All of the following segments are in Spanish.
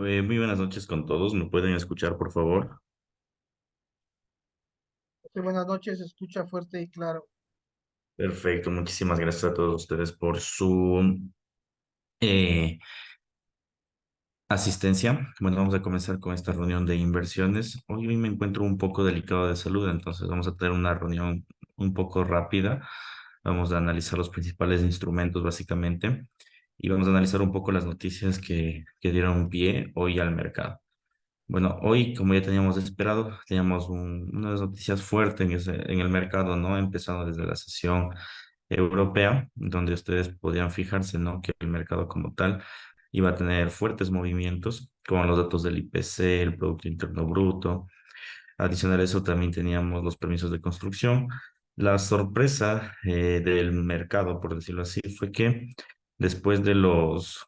Muy buenas noches con todos. ¿Me pueden escuchar, por favor? Sí, buenas noches, se escucha fuerte y claro. Perfecto. Muchísimas gracias a todos ustedes por su eh, asistencia. Bueno, vamos a comenzar con esta reunión de inversiones. Hoy me encuentro un poco delicado de salud, entonces vamos a tener una reunión un poco rápida. Vamos a analizar los principales instrumentos, básicamente, y vamos a analizar un poco las noticias que dieron pie hoy al mercado. Bueno, hoy, como ya teníamos esperado, teníamos unas noticias fuertes en el mercado, ¿no? Empezando desde la sesión europea, donde ustedes podían fijarse, ¿no? Que el mercado como tal iba a tener fuertes movimientos, con los datos del IPC, el Producto Interno Bruto. Adicional a eso, también teníamos los permisos de construcción. La sorpresa del mercado, por decirlo así, fue que después de los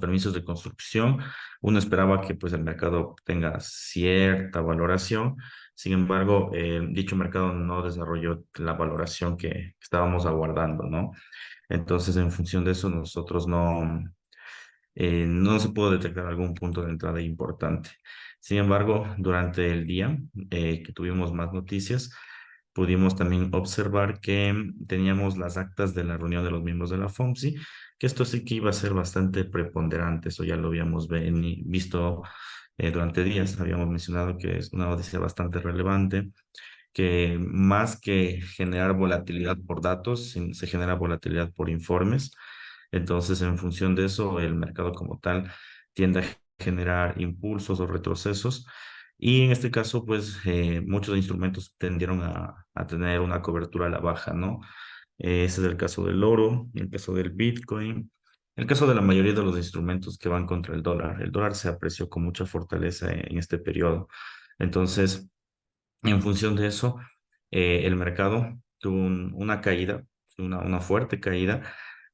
permisos de construcción. Uno esperaba que pues el mercado tenga cierta valoración. Sin embargo, dicho mercado no desarrolló la valoración que estábamos aguardando, ¿no? Entonces, en función de eso, nosotros no se pudo detectar algún punto de entrada importante. Sin embargo, durante el día que tuvimos más noticias, pudimos también observar que teníamos las actas de la reunión de los miembros de la FOMC, que esto sí que iba a ser bastante preponderante, eso ya lo habíamos visto durante días, habíamos mencionado que es una noticia bastante relevante, que más que generar volatilidad por datos, se genera volatilidad por informes. Entonces, en función de eso, el mercado como tal tiende a generar impulsos o retrocesos. Y en este caso, pues muchos instrumentos tendieron a tener una cobertura a la baja, ¿no? Ese es el caso del oro, el caso del Bitcoin, el caso de la mayoría de los instrumentos que van contra el dólar. El dólar se apreció con mucha fortaleza en este periodo. Entonces, en función de eso, el mercado tuvo una caída, una fuerte caída,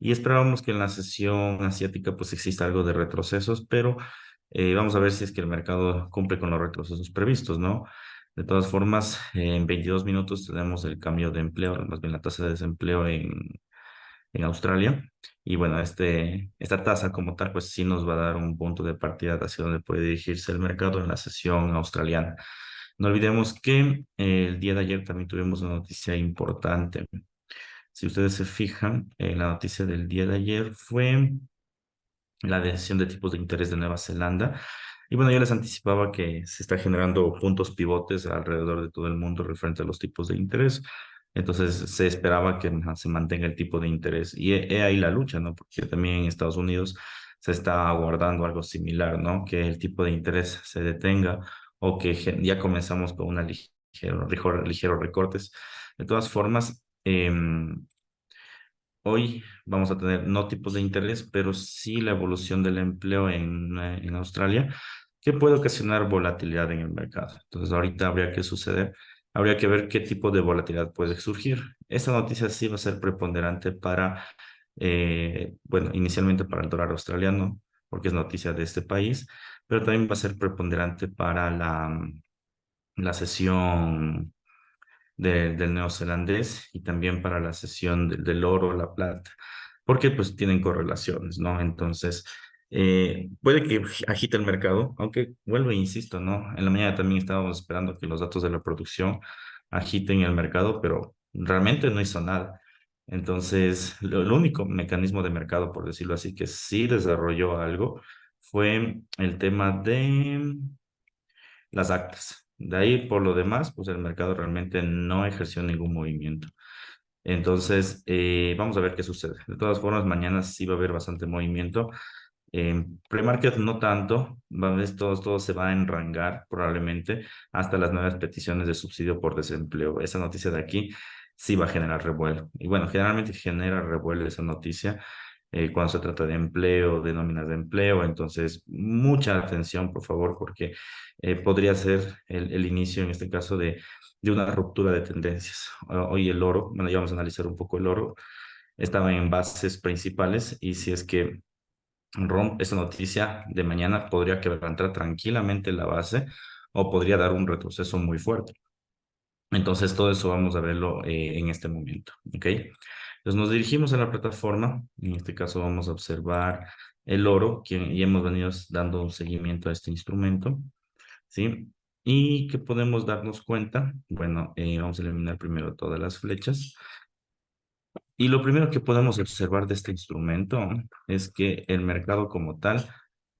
y esperábamos que en la sesión asiática pues exista algo de retrocesos, pero vamos a ver si es que el mercado cumple con los retrocesos previstos, ¿no? De todas formas, en 22 minutos tenemos el cambio de empleo, más bien la tasa de desempleo en Australia. Y bueno, esta tasa como tal, pues sí nos va a dar un punto de partida hacia donde puede dirigirse el mercado en la sesión australiana. No olvidemos que el día de ayer también tuvimos una noticia importante. Si ustedes se fijan, la noticia del día de ayer fue la decisión de tipos de interés de Nueva Zelanda. Y bueno, yo les anticipaba que se está generando puntos pivotes alrededor de todo el mundo referente a los tipos de interés. Entonces se esperaba que se mantenga el tipo de interés. Y he ahí la lucha, ¿no? Porque también en Estados Unidos se está aguardando algo similar, ¿no? Que el tipo de interés se detenga o que ya comenzamos con una ligero recortes. De todas formas, hoy vamos a tener no tipos de interés, pero sí la evolución del empleo en Australia, que puede ocasionar volatilidad en el mercado. Entonces, ahorita habría que suceder, habría que ver qué tipo de volatilidad puede surgir. Esta noticia sí va a ser preponderante para, bueno, inicialmente para el dólar australiano, porque es noticia de este país, pero también va a ser preponderante para la sesión del neozelandés y también para la sesión del oro, la plata, porque pues tienen correlaciones, ¿no? Entonces, puede que agite el mercado, aunque vuelvo e insisto, ¿no? En la mañana también estábamos esperando que los datos de la producción agiten el mercado, pero realmente no hizo nada. Entonces, el único mecanismo de mercado, por decirlo así, que sí desarrolló algo fue el tema de las actas. De ahí, por lo demás, pues el mercado realmente no ejerció ningún movimiento. Entonces, vamos a ver qué sucede. De todas formas, mañana sí va a haber bastante movimiento. Pre-market no tanto, todo se va a enrangar probablemente hasta las nuevas peticiones de subsidio por desempleo. Esa noticia de aquí sí va a generar revuelo. Y bueno, generalmente genera revuelo esa noticia cuando se trata de empleo, de nóminas de empleo. Entonces, mucha atención, por favor, porque podría ser el inicio, en este caso, de una ruptura de tendencias. Hoy el oro, bueno, ya vamos a analizar un poco el oro, estaba en bases principales y si es que rompe esa noticia de mañana, podría quebrantar tranquilamente la base o podría dar un retroceso muy fuerte. Entonces, todo eso vamos a verlo en este momento, ¿ok? Entonces nos dirigimos a la plataforma, en este caso vamos a observar el oro, que ya hemos venido dando un seguimiento a este instrumento, ¿sí? Y que podemos darnos cuenta, bueno, vamos a eliminar primero todas las flechas. Y lo primero que podemos observar de este instrumento es que el mercado como tal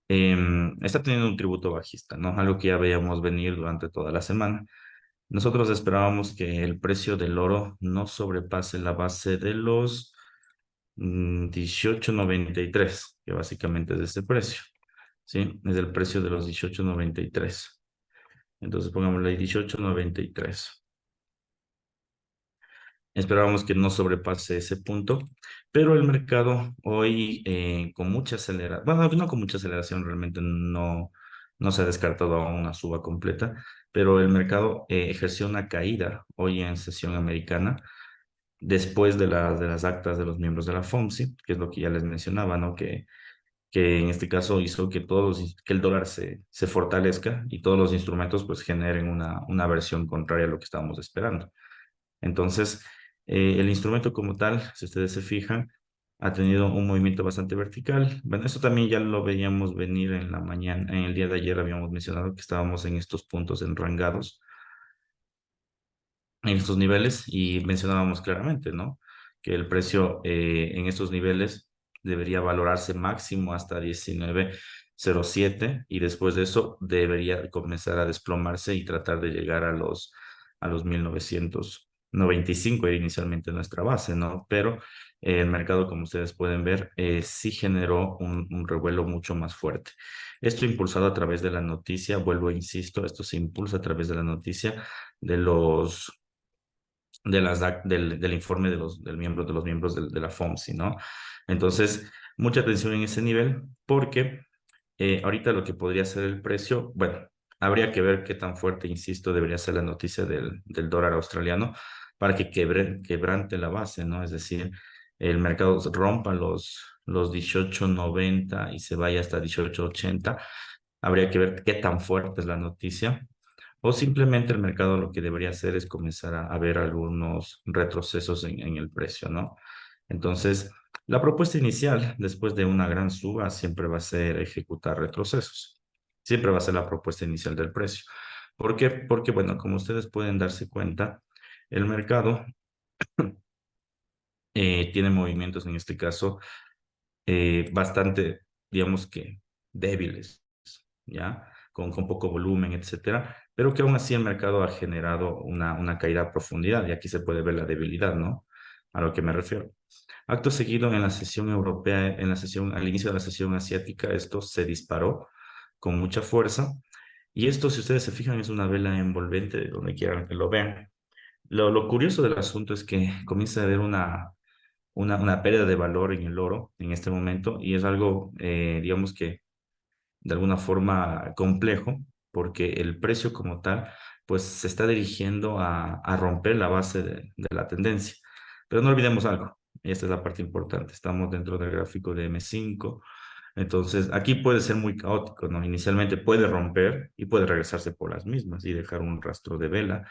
está teniendo un tributo bajista, ¿no? Algo que ya veíamos venir durante toda la semana. Nosotros esperábamos que el precio del oro no sobrepase la base de los 18.93, que básicamente es ese precio, ¿sí? Es el precio de los 18.93. Entonces pongámosle ahí 18.93. Esperábamos que no sobrepase ese punto, pero el mercado hoy con mucha aceleración, bueno, no con mucha aceleración, realmente no se ha descartado aún una suba completa, pero el mercado ejerció una caída hoy en sesión americana después de las actas de los miembros de la FOMC, que es lo que ya les mencionaba, ¿no? Que en este caso hizo que que el dólar se fortalezca y todos los instrumentos pues generen una versión contraria a lo que estábamos esperando. Entonces, el instrumento como tal, si ustedes se fijan, ha tenido un movimiento bastante vertical. Bueno, eso también ya lo veíamos venir en la mañana, en el día de ayer habíamos mencionado que estábamos en estos puntos enrangados en estos niveles y mencionábamos claramente, ¿no? Que el precio en estos niveles debería valorarse máximo hasta 19.07 y después de eso debería comenzar a desplomarse y tratar de llegar a los 1995 era inicialmente nuestra base, ¿no? Pero el mercado, como ustedes pueden ver, sí generó un revuelo mucho más fuerte. Esto impulsado a través de la noticia, vuelvo, e insisto, esto se impulsa a través de la noticia de los del informe de los miembros de la FOMC, ¿no? Entonces, mucha atención en ese nivel, porque ahorita lo que podría ser el precio, bueno, habría que ver qué tan fuerte, insisto, debería ser la noticia del dólar australiano para que quebrante la base, ¿no? Es decir, el mercado rompa los 18.90 y se vaya hasta 18.80. Habría que ver qué tan fuerte es la noticia o simplemente el mercado lo que debería hacer es comenzar a ver algunos retrocesos en el precio, ¿no? Entonces, la propuesta inicial, después de una gran suba, siempre va a ser ejecutar retrocesos. Siempre va a ser la propuesta inicial del precio. ¿Por qué? Porque, bueno, como ustedes pueden darse cuenta, el mercado tiene movimientos, en este caso, bastante, digamos que débiles, ¿ya? Con poco volumen, etcétera, pero que aún así el mercado ha generado una caída a profundidad y aquí se puede ver la debilidad, ¿no? A lo que me refiero. Acto seguido en la sesión europea, en la sesión, al inicio de la sesión asiática, esto se disparó con mucha fuerza y esto, si ustedes se fijan, es una vela envolvente, donde quieran que lo vean. Lo curioso del asunto es que comienza a haber una pérdida de valor en el oro en este momento y es algo, digamos que de alguna forma complejo, porque el precio como tal, pues se está dirigiendo a romper la base de la tendencia. Pero no olvidemos algo, y esta es la parte importante, estamos dentro del gráfico de M5, entonces aquí puede ser muy caótico, ¿no? Inicialmente puede romper y puede regresarse por las mismas y dejar un rastro de vela.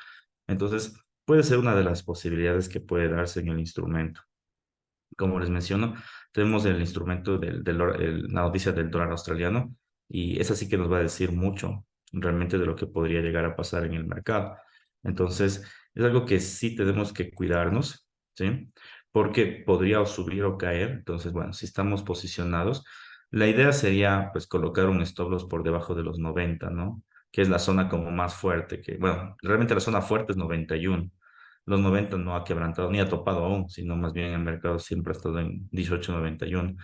Entonces, puede ser una de las posibilidades que puede darse en el instrumento. Como les menciono, tenemos el instrumento la noticia del dólar australiano y esa sí que nos va a decir mucho realmente de lo que podría llegar a pasar en el mercado. Entonces, es algo que sí tenemos que cuidarnos, ¿sí? Porque podría o subir o caer. Entonces, bueno, si estamos posicionados, la idea sería pues colocar un stop loss por debajo de los 90, ¿no? Que es la zona como más fuerte, que, bueno, realmente la zona fuerte es 91. Los 90 no ha quebrantado ni ha topado aún, sino más bien el mercado siempre ha estado en 18.91.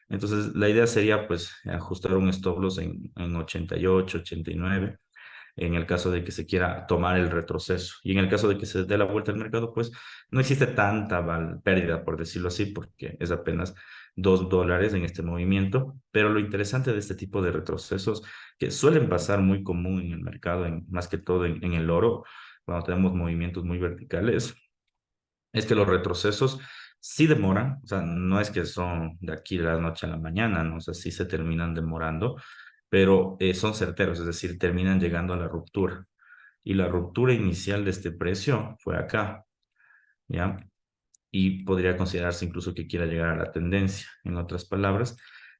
Entonces, la idea sería pues ajustar un stop loss en 88, 89, en el caso de que se quiera tomar el retroceso. Y en el caso de que se dé la vuelta al mercado, pues no existe tanta pérdida, por decirlo así, porque es apenas $2 en este movimiento. Pero lo interesante de este tipo de retrocesos, que suelen pasar muy común en el mercado, más que todo en el oro, cuando tenemos movimientos muy verticales, es que los retrocesos sí demoran, o sea, no es que son de aquí de la noche a la mañana, ¿no? O sea, sí se terminan demorando, pero son certeros, es decir, terminan llegando a la ruptura. Y la ruptura inicial de este precio fue acá, ¿ya? y podría considerarse incluso que quiera llegar a la tendencia. En otras palabras,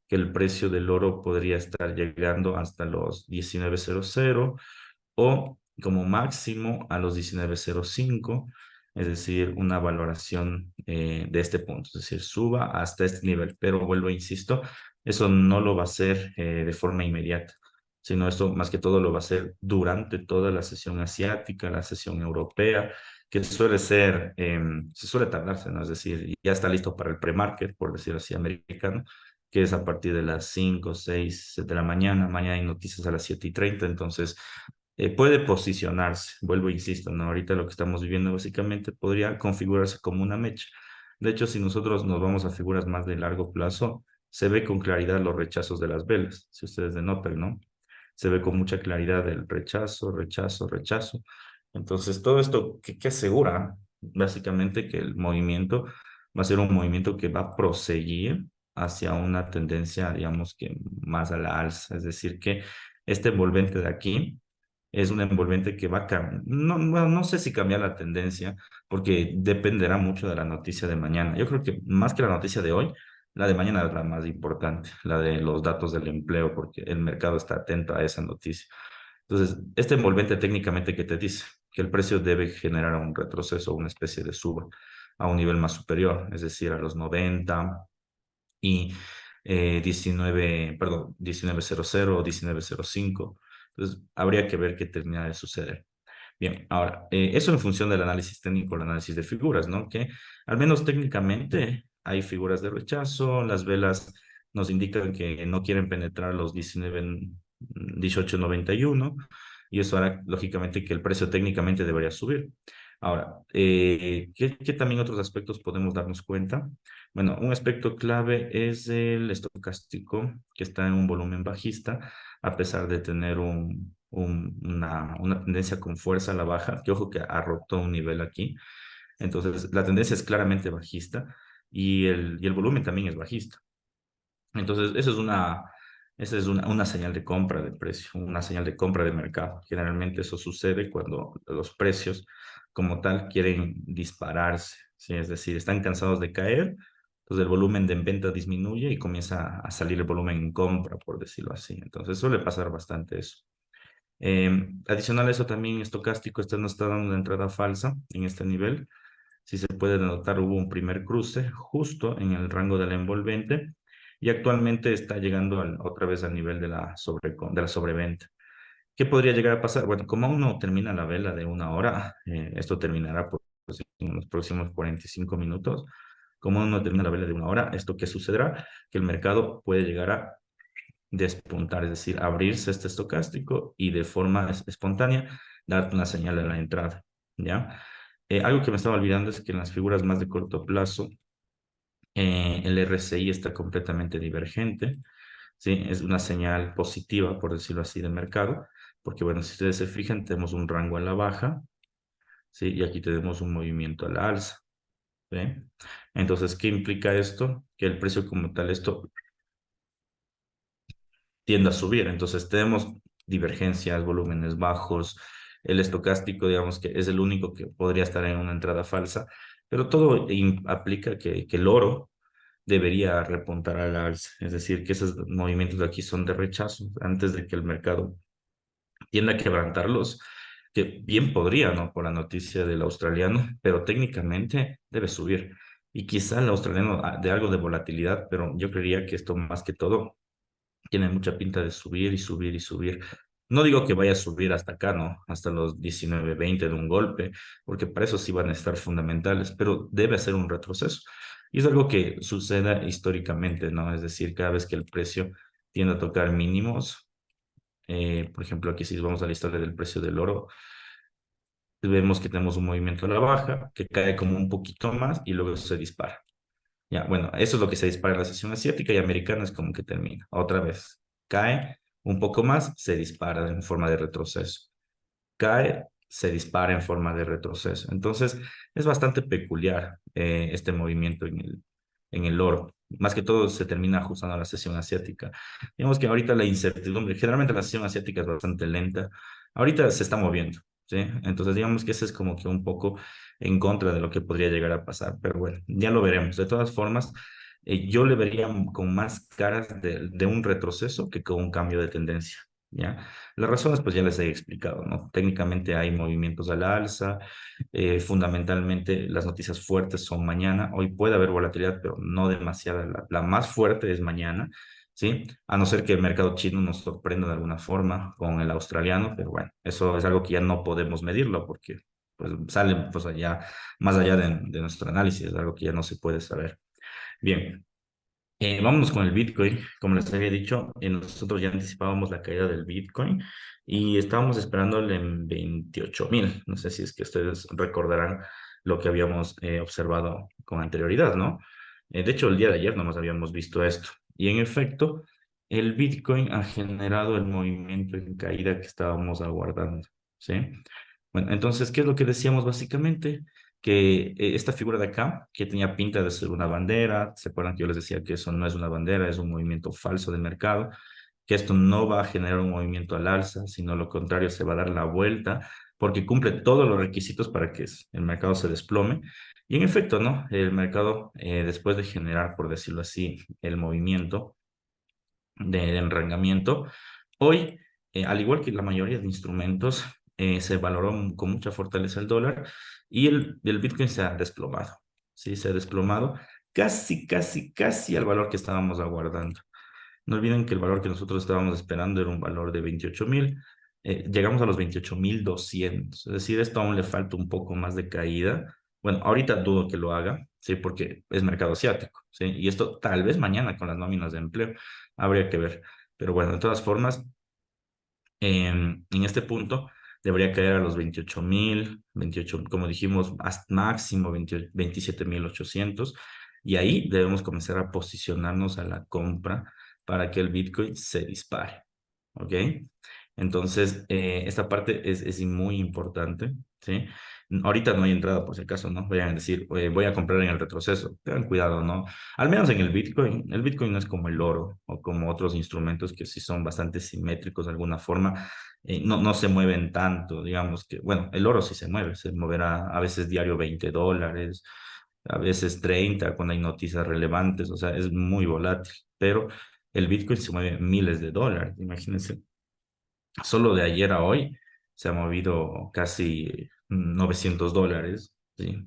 que el precio del oro podría estar llegando hasta los 19.00 o como máximo a los 19.05, es decir, una valoración de este punto, es decir, suba hasta este nivel. Pero vuelvo, insisto, eso no lo va a hacer de forma inmediata, sino esto más que todo lo va a hacer durante toda la sesión asiática, la sesión europea, que suele ser, se suele tardarse, ¿no? Es decir, ya está listo para el pre-market, por decirlo así, americano, que es a partir de las 5, 6 de la mañana. Mañana hay noticias a las 7:30, entonces puede posicionarse. Vuelvo, insisto, ¿no? Ahorita lo que estamos viviendo básicamente podría configurarse como una mecha. De hecho, si nosotros nos vamos a figuras más de largo plazo, se ve con claridad los rechazos de las velas, si ustedes denotan, ¿no? Se ve con mucha claridad el rechazo, rechazo, rechazo. Entonces, todo esto, ¿qué asegura? Básicamente que el movimiento va a ser un movimiento que va a proseguir hacia una tendencia, digamos que más a la alza. Es decir, que este envolvente de aquí es un envolvente que va a cambiar. No, no sé si cambiar la tendencia, porque dependerá mucho de la noticia de mañana. Yo creo que más que la noticia de hoy, la de mañana es la más importante, la de los datos del empleo, porque el mercado está atento a esa noticia. Entonces, este envolvente técnicamente que te dice que el precio debe generar un retroceso, una especie de suba a un nivel más superior, es decir, a los 90 y 19, perdón, 19.00 o 19.05. Entonces, habría que ver qué termina de suceder. Bien, ahora, eso en función del análisis técnico, el análisis de figuras, ¿no? Que al menos técnicamente hay figuras de rechazo, las velas nos indican que no quieren penetrar los 18.91 y eso hará lógicamente que el precio técnicamente debería subir. Ahora, ¿qué también otros aspectos podemos darnos cuenta? Bueno, un aspecto clave es el estocástico, que está en un volumen bajista, a pesar de tener una tendencia con fuerza a la baja, que ojo que ha roto un nivel aquí. Entonces, la tendencia es claramente bajista y el volumen también es bajista. Entonces, esa es una señal de compra de precio, una señal de compra de mercado. Generalmente eso sucede cuando los precios como tal quieren dispararse, ¿sí? Es decir, están cansados de caer, entonces el volumen de venta disminuye y comienza a salir el volumen en compra, por decirlo así. Entonces suele pasar bastante eso. Adicional a eso también estocástico, este nos está dando una entrada falsa en este nivel. Si se puede notar, hubo un primer cruce justo en el rango del envolvente y actualmente está llegando otra vez al nivel de la sobreventa. ¿Qué podría llegar a pasar? Bueno, como aún no termina la vela de una hora, esto terminará en los próximos 45 minutos. Como aún no termina la vela de una hora, ¿esto qué sucederá? Que el mercado puede llegar a despuntar, es decir, abrirse este estocástico y de forma espontánea darte una señal de la entrada, ¿ya? Algo que me estaba olvidando es que en las figuras más de corto plazo, el RSI está completamente divergente, ¿sí? Es una señal positiva, por decirlo así, de mercado, porque bueno, si ustedes se fijan, tenemos un rango a la baja, ¿sí? Y aquí tenemos un movimiento a la alza, ¿sí? Entonces, ¿qué implica esto? Que el precio como tal, esto tiende a subir. Entonces tenemos divergencias, volúmenes bajos, el estocástico, digamos que es el único que podría estar en una entrada falsa, pero todo aplica que el oro debería repuntar al alza, es decir, que esos movimientos de aquí son de rechazo antes de que el mercado tienda a quebrantarlos, que bien podría, ¿no? Por la noticia del australiano, pero técnicamente debe subir. Y quizá el australiano de algo de volatilidad, pero yo creería que esto más que todo tiene mucha pinta de subir y subir y subir. No digo que vaya a subir hasta acá, ¿no? Hasta los 19.20 de un golpe, porque para eso sí van a estar fundamentales, pero debe ser un retroceso. Y es algo que sucede históricamente, ¿no? Es decir, cada vez que el precio tiende a tocar mínimos, por ejemplo, aquí si vamos a la historia del precio del oro, vemos que tenemos un movimiento a la baja, que cae como un poquito más y luego se dispara. Ya, bueno, eso es lo que se dispara en la sesión asiática y americana es como que termina. Otra vez, cae un poco más, se dispara en forma de retroceso. Cae, se dispara en forma de retroceso. Entonces, es bastante peculiar este movimiento en el oro. Más que todo se termina ajustando a la sesión asiática. Digamos que ahorita la incertidumbre, generalmente la sesión asiática es bastante lenta. Ahorita se está moviendo. ¿sí? Entonces, digamos que ese es como que un poco en contra de lo que podría llegar a pasar, pero bueno, ya lo veremos. De todas formas, yo le vería con más caras de un retroceso que con un cambio de tendencia, ¿ya? Las razones, pues ya les he explicado, ¿no? Técnicamente hay movimientos al alza, fundamentalmente las noticias fuertes son mañana, hoy puede haber volatilidad, pero no demasiada, la más fuerte es mañana. ¿Sí? A no ser que el mercado chino nos sorprenda de alguna forma con el australiano, pero bueno, eso es algo que ya no podemos medirlo porque pues, sale pues, allá, más allá de nuestro análisis, es algo que ya no se puede saber. Bien, vámonos con el Bitcoin. Como les había dicho, nosotros ya anticipábamos la caída del Bitcoin y estábamos esperándole en 28.000. No sé si es que ustedes recordarán lo que habíamos observado con anterioridad, ¿no? De hecho, el día de ayer nomás habíamos visto esto. Y en efecto, el Bitcoin ha generado el movimiento en caída que estábamos aguardando, ¿sí? Bueno, entonces, ¿qué es lo que decíamos básicamente? Que esta figura de acá, que tenía pinta de ser una bandera, ¿se acuerdan que yo les decía que eso no es una bandera, es un movimiento falso de mercado? Que esto no va a generar un movimiento al alza, sino lo contrario, se va a dar la vuelta, porque cumple todos los requisitos para que el mercado se desplome. Y en efecto, ¿no? El mercado, después de generar, por decirlo así, el movimiento de enrangamiento, hoy, al igual que la mayoría de instrumentos, se valoró con mucha fortaleza el dólar y el Bitcoin se ha desplomado. Sí, se ha desplomado casi, casi, casi al valor que estábamos aguardando. No olviden que el valor que nosotros estábamos esperando era un valor de 28.000. Llegamos a los 28.200. Es decir, esto aún le falta un poco más de caída. Bueno, ahorita dudo que lo haga, ¿sí? Porque es mercado asiático, ¿sí? Y esto tal vez mañana con las nóminas de empleo habría que ver. Pero bueno, de todas formas, en este punto debería caer a los 28.000, 28, como dijimos, hasta máximo 27.800. Y ahí debemos comenzar a posicionarnos a la compra para que el Bitcoin se dispare. ¿Ok? Entonces, esta parte es muy importante, ¿sí? Ahorita no hay entrada, por si acaso, ¿no? Vayan a decir, "Oye, voy a comprar en el retroceso". Tengan cuidado, ¿no? Al menos en el Bitcoin. El Bitcoin no es como el oro o como otros instrumentos que sí son bastante simétricos de alguna forma. No se mueven tanto, digamos que, bueno, el oro sí se moverá a veces diario $20, a veces 30 cuando hay noticias relevantes, o sea, es muy volátil, pero el Bitcoin se mueve miles de dólares, imagínense. Solo de ayer a hoy se ha movido casi $900, ¿sí?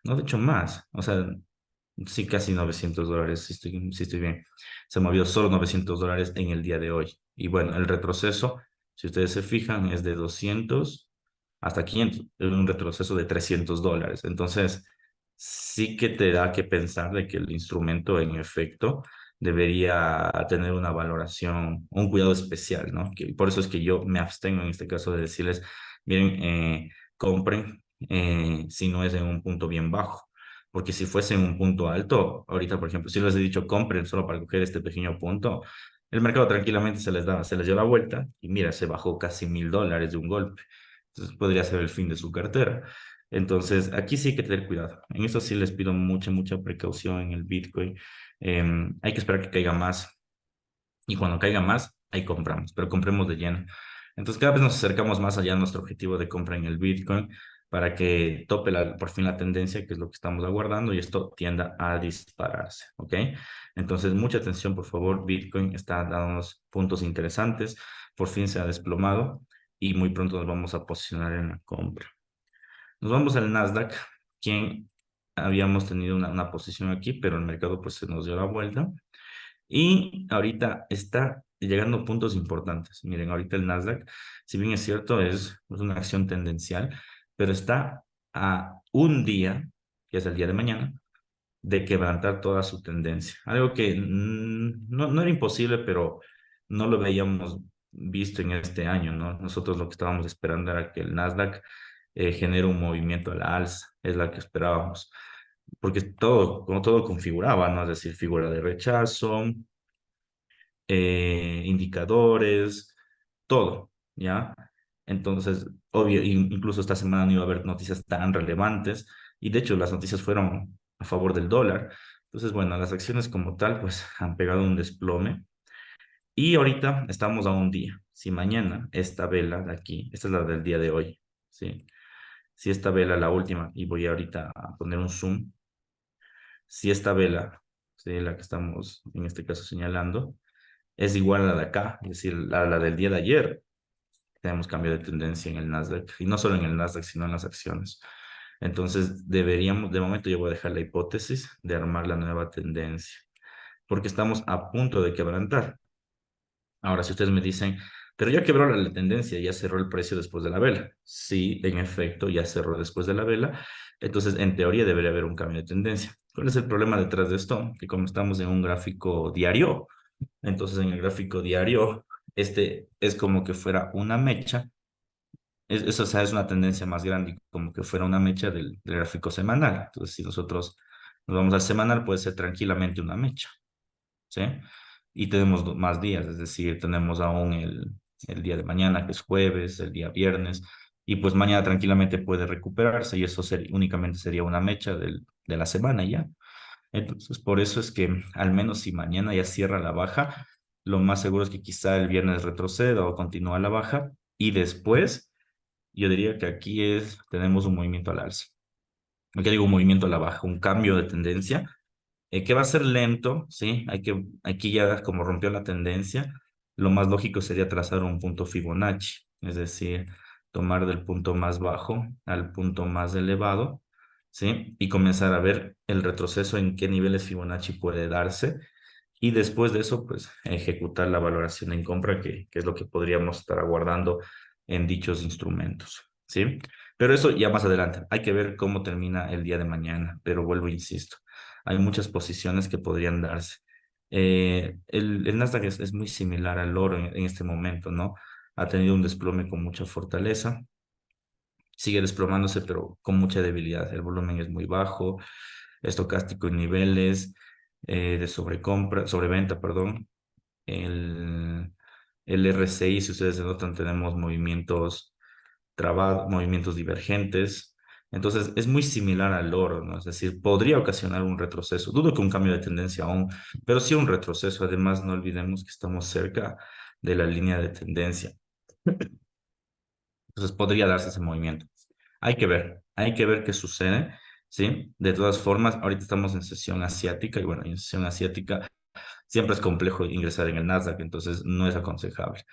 No, de hecho más, o sea, sí, casi $900, si estoy bien. Se movió solo $900 en el día de hoy. Y bueno, el retroceso, si ustedes se fijan, es de 200 hasta 500, es un retroceso de $300. Entonces, sí que te da que pensar de que el instrumento en efecto debería tener una valoración, un cuidado especial, ¿no? Por eso es que yo me abstengo en este caso de decirles, miren, compren si no es en un punto bien bajo. Porque si fuese en un punto alto, ahorita, por ejemplo, si les he dicho compren solo para coger este pequeño punto, el mercado tranquilamente se les dio la vuelta y mira, se bajó casi $1.000 de un golpe. Entonces podría ser el fin de su cartera. Entonces, aquí sí hay que tener cuidado. En eso sí les pido mucha, mucha precaución en el Bitcoin. Hay que esperar que caiga más y cuando caiga más, ahí compramos, pero compremos de lleno. Entonces, cada vez nos acercamos más allá a nuestro objetivo de compra en el Bitcoin para que tope por fin la tendencia, que es lo que estamos aguardando, y esto tienda a dispararse, ¿ok? Entonces, mucha atención, por favor. Bitcoin está dando unos puntos interesantes, por fin se ha desplomado y muy pronto nos vamos a posicionar en la compra. Nos vamos al Nasdaq, quien habíamos tenido una posición aquí, pero el mercado pues se nos dio la vuelta. Y ahorita está llegando a puntos importantes. Miren, ahorita el Nasdaq, si bien es cierto, es una acción tendencial, pero está a un día, que es el día de mañana, de quebrantar toda su tendencia. Algo que no era imposible, pero no lo veíamos visto en este año, ¿no? Nosotros lo que estábamos esperando era que el Nasdaq genere un movimiento a la alza, es la que esperábamos, porque todo, como todo configuraba, ¿no? Es decir, figura de rechazo, indicadores, todo, ¿ya? Entonces, obvio, incluso esta semana no iba a haber noticias tan relevantes y de hecho las noticias fueron a favor del dólar. Entonces, bueno, las acciones como tal, pues han pegado un desplome y ahorita estamos a un día. Si mañana esta vela de aquí, esta es la del día de hoy, ¿sí? Si esta vela, la última, y voy ahorita a poner un zoom, si esta vela, ¿sí? La que estamos en este caso señalando, es igual a la de acá, es decir, a la del día de ayer, tenemos cambio de tendencia en el Nasdaq, y no solo en el Nasdaq, sino en las acciones. Entonces, deberíamos, de momento yo voy a dejar la hipótesis de armar la nueva tendencia, porque estamos a punto de quebrantar. Ahora, si ustedes me dicen, pero ya quebró la tendencia, ya cerró el precio después de la vela. Sí, en efecto, ya cerró después de la vela. Entonces, en teoría debería haber un cambio de tendencia. ¿Cuál es el problema detrás de esto? Que como estamos en un gráfico diario, entonces en el gráfico diario, este es como que fuera una mecha. Eso, o sea, es una tendencia más grande, como que fuera una mecha del gráfico semanal. Entonces, si nosotros nos vamos al semanal, puede ser tranquilamente una mecha. ¿Sí? Y tenemos más días, es decir, tenemos aún el día de mañana, que es jueves, el día viernes, y pues mañana tranquilamente puede recuperarse y eso únicamente sería una mecha de la semana y ya. Entonces, por eso es que al menos si mañana ya cierra la baja, lo más seguro es que quizá el viernes retroceda o continúa la baja y después yo diría que aquí tenemos un movimiento al alza. Aquí digo un movimiento a la baja, un cambio de tendencia que va a ser lento, ¿sí? Aquí ya como rompió la tendencia, lo más lógico sería trazar un punto Fibonacci, es decir, tomar del punto más bajo al punto más elevado, ¿sí? Y comenzar a ver el retroceso en qué niveles Fibonacci puede darse y después de eso, pues ejecutar la valoración en compra, que es lo que podríamos estar aguardando en dichos instrumentos, ¿sí? Pero eso ya más adelante. Hay que ver cómo termina el día de mañana, pero vuelvo, insisto, hay muchas posiciones que podrían darse. El Nasdaq es muy similar al oro en este momento, ¿no? Ha tenido un desplome con mucha fortaleza, sigue desplomándose, pero con mucha debilidad. El volumen es muy bajo, estocástico en niveles de sobrecompra, sobreventa, perdón. El, el RSI, si ustedes se notan, tenemos movimientos trabados, movimientos divergentes. Entonces, es muy similar al oro, ¿no? Es decir, podría ocasionar un retroceso. Dudo que un cambio de tendencia aún, pero sí un retroceso. Además, no olvidemos que estamos cerca de la línea de tendencia. Entonces, podría darse ese movimiento. Hay que ver qué sucede, ¿sí? De todas formas, ahorita estamos en sesión asiática y bueno, en sesión asiática siempre es complejo ingresar en el Nasdaq, entonces no es aconsejable.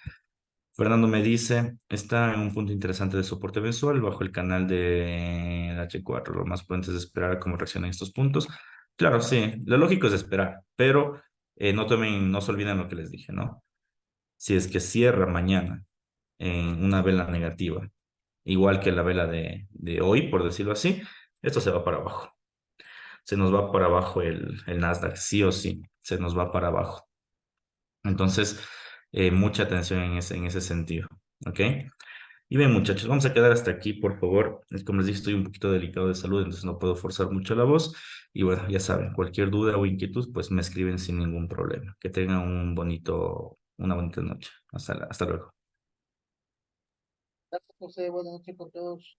Fernando me dice, está en un punto interesante de soporte mensual bajo el canal de H4. Lo más prudente es esperar cómo reaccionan estos puntos. Claro, sí, lo lógico es esperar, pero no se olviden lo que les dije, ¿no? Si es que cierra mañana en una vela negativa, igual que la vela de hoy, por decirlo así, esto se va para abajo. Se nos va para abajo el Nasdaq, sí o sí, se nos va para abajo. Entonces, mucha atención en ese sentido, ¿ok? Y bien, muchachos, vamos a quedar hasta aquí, por favor. Es como les dije, estoy un poquito delicado de salud, entonces no puedo forzar mucho la voz. Y bueno, ya saben, cualquier duda o inquietud, pues me escriben sin ningún problema. Que tengan una bonita noche. Hasta luego. Gracias, José. Buenas noches con todos.